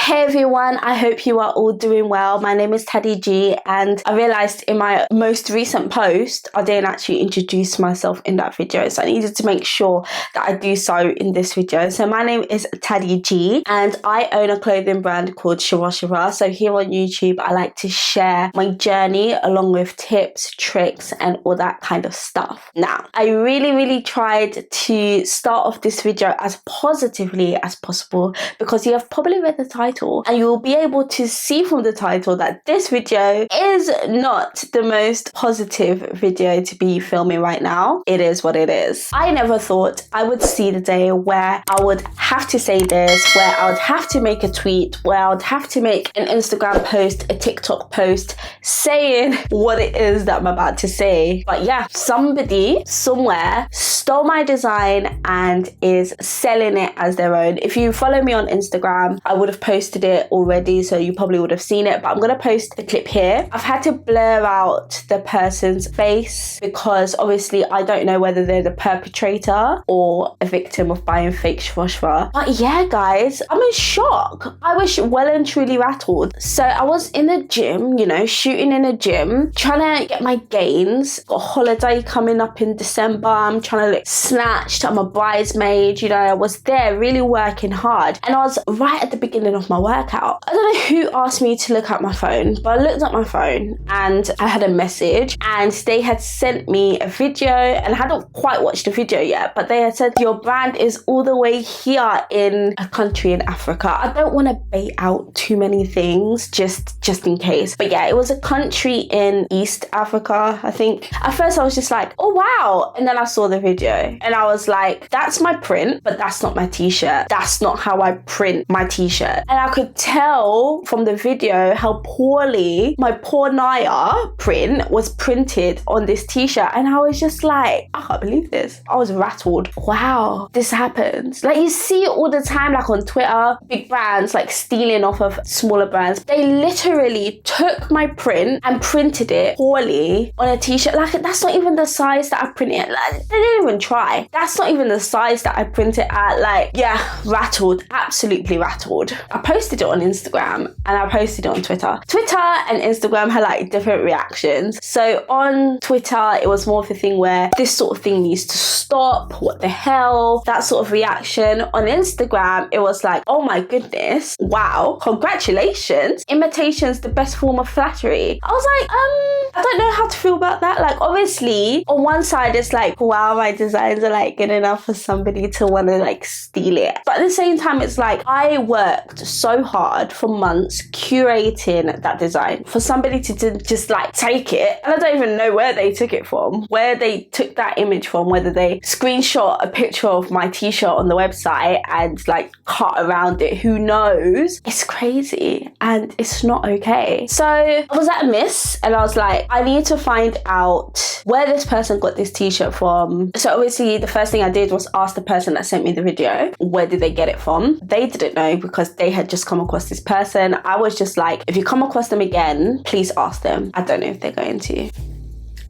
Hey everyone, I hope you are all doing well. My name is Teddy G, and I realised in my most recent post I didn't actually introduce myself in that video, so I needed to make sure that I do so in this video. So my name is Teddy G and I own a clothing brand called Shira. So here on YouTube I like to share my journey along with tips, tricks and all that kind of stuff. Now, I really tried to start off this video as positively as possible because you have probably read the title and you will be able to see from the title that this video is not the most positive video to be filming right now. It is what it is. I never thought I would see the day where I would have to say this, where I would have to make a tweet, where I would have to make an Instagram post, a TikTok post saying what it is that I'm about to say. But yeah, somebody somewhere stole my design and is selling it as their own. If you follow me on Instagram, I would have posted it already, so you probably would have seen it, but I'm gonna post the clip here. I've had to blur out the person's face because obviously I don't know whether they're the perpetrator or a victim of buying fake shwashwa. But yeah guys, I'm in shock. I was well and truly rattled. So I was in the gym, shooting in a gym, trying to get my gains. Got a holiday coming up in December. I'm trying to look snatched. I'm a bridesmaid, I was there really working hard, and I was right at the beginning of my workout. I don't know who asked me to look at my phone, but I looked at my phone and I had a message, and they had sent me a video, and I hadn't quite watched the video yet, but they had said your brand is all the way here in a country in Africa. I don't want to bait out too many things just in case, but yeah, it was a country in East Africa, I think. At first I was just like, oh wow, and then I saw the video and I was like, that's my print, but that's not my t-shirt. That's not how I print my t-shirt. And I could tell from the video how poorly my poor Naya print was printed on this t-shirt, and I was just like, I can't believe this. I was rattled. Wow, this happens. Like, you see it all the time, like on Twitter, big brands like stealing off of smaller brands. They literally took my print and printed it poorly on a t-shirt. Like, that's not even the size that I printed it. Like, they didn't even try. That's not even the size that I printed at. Like, yeah, rattled, absolutely rattled. I posted it on Instagram and I posted it on Twitter. Twitter and Instagram had like different reactions. So on Twitter, it was more of a thing where this sort of thing needs to stop. What the hell? That sort of reaction. On Instagram, it was like, oh my goodness, wow, congratulations. Imitation's the best form of flattery. I was like, I don't know how to feel about that. Like, obviously, on one side, it's like, wow, my designs are like good enough for somebody to want to like steal it. But at the same time, it's like, I worked so hard for months curating that design for somebody to just like take it, and I don't even know where they took it from, where they took that image from, whether they screenshot a picture of my t-shirt on the website and like cut around it, who knows. It's crazy and it's not okay. So I was at a miss and I was like, I need to find out where this person got this t-shirt from. So obviously the first thing I did was ask the person that sent me the video, where did they get it from? They didn't know because they had just come across this person. I was just like, if you come across them again, please ask them. I don't know if they're going to.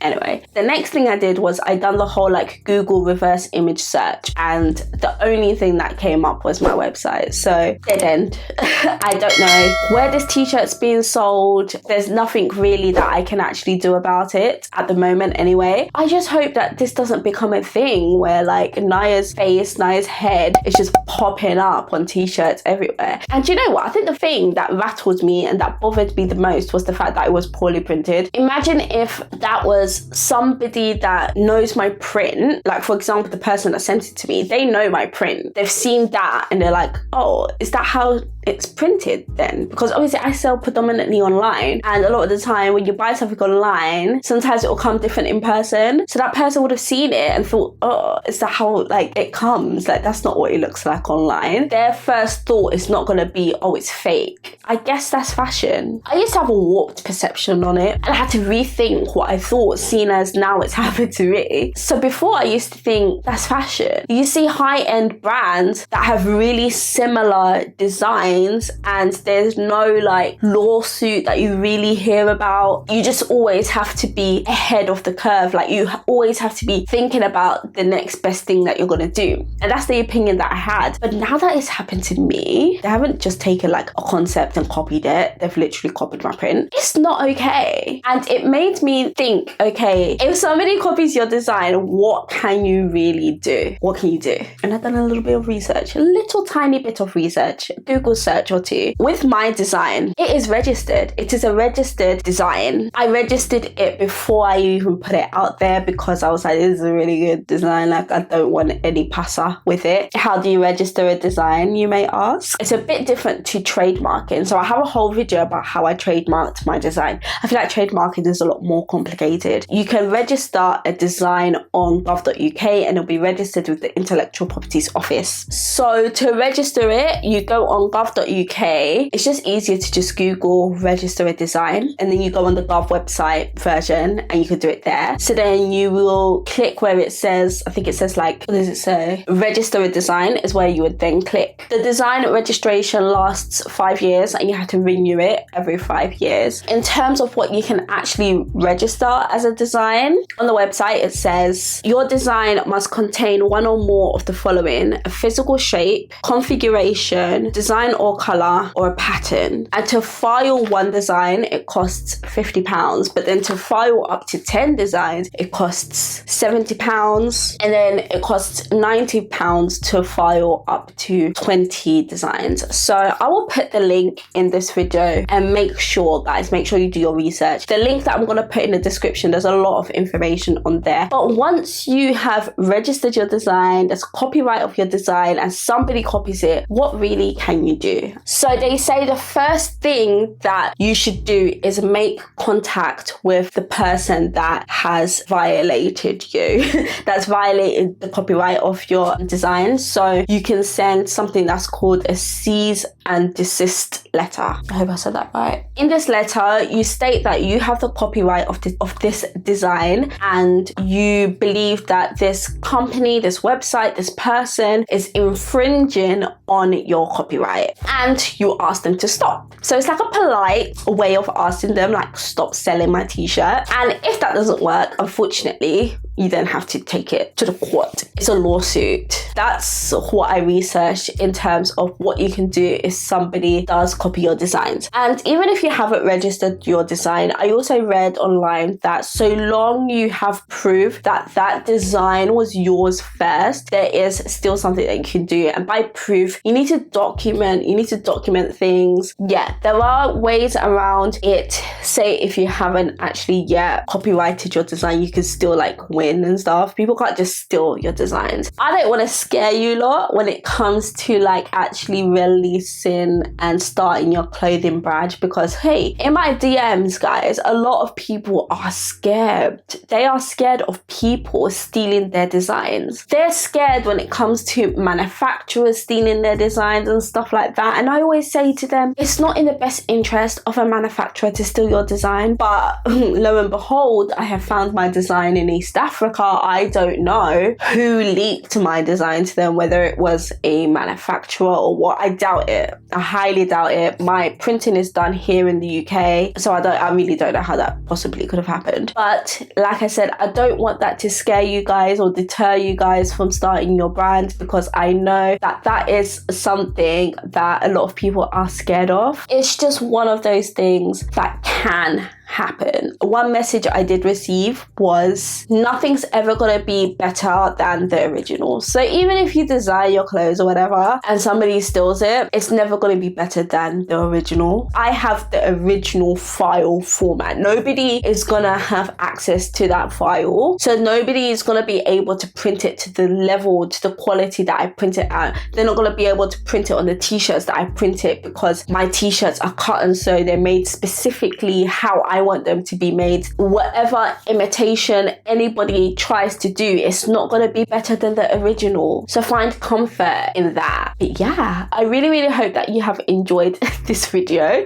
Anyway, the next thing I did was I done the whole like Google reverse image search, and the only thing that came up was my website. So dead end. I don't know where this t-shirt's being sold. There's nothing really that I can actually do about it at the moment anyway. I just hope that this doesn't become a thing where like Naya's face, Naya's head is just popping up on t-shirts everywhere. And you know what? I think the thing that rattled me and that bothered me the most was the fact that it was poorly printed. Imagine if that was somebody that knows my print, like for example the person that sent it to me, they know my print, they've seen that and they're like, oh, is that how it's printed then? Because obviously I sell predominantly online, and a lot of the time when you buy something online, sometimes it will come different in person. So that person would have seen it and thought, oh, is that how like it comes? Like, that's not what it looks like online. Their first thought is not going to be, oh, it's fake. I guess that's fashion. I used to have a warped perception on it, and I had to rethink what I thought, seeing as now it's happened to me. So before I used to think that's fashion. You see high-end brands that have really similar designs and there's no like lawsuit that you really hear about. You just always have to be ahead of the curve. Like you always have to be thinking about the next best thing that you're gonna do. And that's the opinion that I had. But now that it's happened to me, they haven't just taken like a concept and copied it. They've literally copied my print. It's not okay. And it made me think, okay, if somebody copies your design, what can you really do? What can you do? And I've done a little bit of research, a little tiny bit of research, Google search or two. With my design, it is registered. It is a registered design. I registered it before I even put it out there because I was like, this is a really good design. Like I don't want any passer with it. How do you register a design, you may ask? It's a bit different to trademarking. So I have a whole video about how I trademarked my design. I feel like trademarking is a lot more complicated. You can register a design on gov.uk and it'll be registered with the Intellectual Properties Office. So to register it, you go on gov.uk. It's just easier to just Google register a design and then you go on the Gov website version and you can do it there. So then you will click where it says, I think it says like, what does it say? Register a design is where you would then click. The design registration lasts 5 years and you have to renew it every 5 years. In terms of what you can actually register as a design, on the website it says your design must contain one or more of the following: a physical shape, configuration, design or colour, or a pattern. And to file one design, it costs £50. But then to file up to 10 designs, it costs £70. And then it costs £90 to file up to 20 designs. So I will put the link in this video and make sure, guys, make sure you do your research. The link that I'm going to put in the description, there's a lot of information on there. But once you have registered your design, there's copyright of your design and somebody copies it, what really can you do? So they say the first thing that you should do is make contact with the person that has violated you, that's violated the copyright of your design. So you can send something that's called a cease and desist letter. I hope I said that right. In this letter, you state that you have the copyright of this design and you believe that this company, this website, this person is infringing on your copyright, and you ask them to stop. So it's like a polite way of asking them, like, stop selling my t-shirt. And if that doesn't work, unfortunately, you then have to take it to the court. It's a lawsuit. That's what I researched in terms of what you can do if somebody does copy your designs. And even if you haven't registered your design, I also read online that so long you have proof that that design was yours first, there is still something that you can do. And by proof, you need to document things. Yeah, there are ways around it. Say if you haven't actually yet copyrighted your design, you can still like win and stuff. People can't just steal your designs. I don't want to scare you lot when it comes to like actually releasing and starting your clothing brand, because hey, in my DMs, guys, a lot of people are scared. They are scared of people stealing their designs. They're scared when it comes to manufacturers stealing their designs and stuff like that. And I always say to them, it's not in the best interest of a manufacturer to steal your design. But lo and behold, I have found my design in East Africa. I don't know who leaked my design to them, whether it was a manufacturer or what. I doubt it. I highly doubt it. My printing is done here in the UK, so I really don't know how that possibly could have happened. But like I said, I don't want that to scare you guys or deter you guys from starting your brand, because I know that that is something that a lot of people are scared of. It's just one of those things that can happen. One message I did receive was, nothing's ever gonna be better than the original. So even if you design your clothes or whatever and somebody steals it, it's never gonna be better than the original. I have the original file format. Nobody is gonna have access to that file. So nobody is gonna be able to print it to the level, to the quality that I print it at. They're not gonna be able to print it on the t-shirts that I print it, because my t-shirts are cut and sew. They're made specifically exactly how I want them to be made. Whatever imitation anybody tries to do, it's not going to be better than the original. So find comfort in that. But yeah, I really hope that you have enjoyed this video.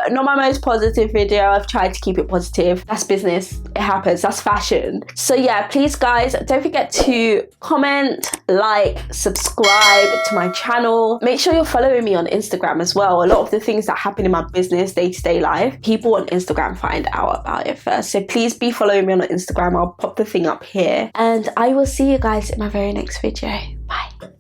Not my most positive video. I've tried to keep it positive. That's business. It happens. That's fashion. So yeah, please guys, don't forget to comment, like, subscribe to my channel. Make sure you're following me on Instagram as well. A lot of the things that happen in my business day-to-day life, people on Instagram find out about it first. So please be following me on Instagram. I'll pop the thing up here. And I will see you guys in my very next video. Bye.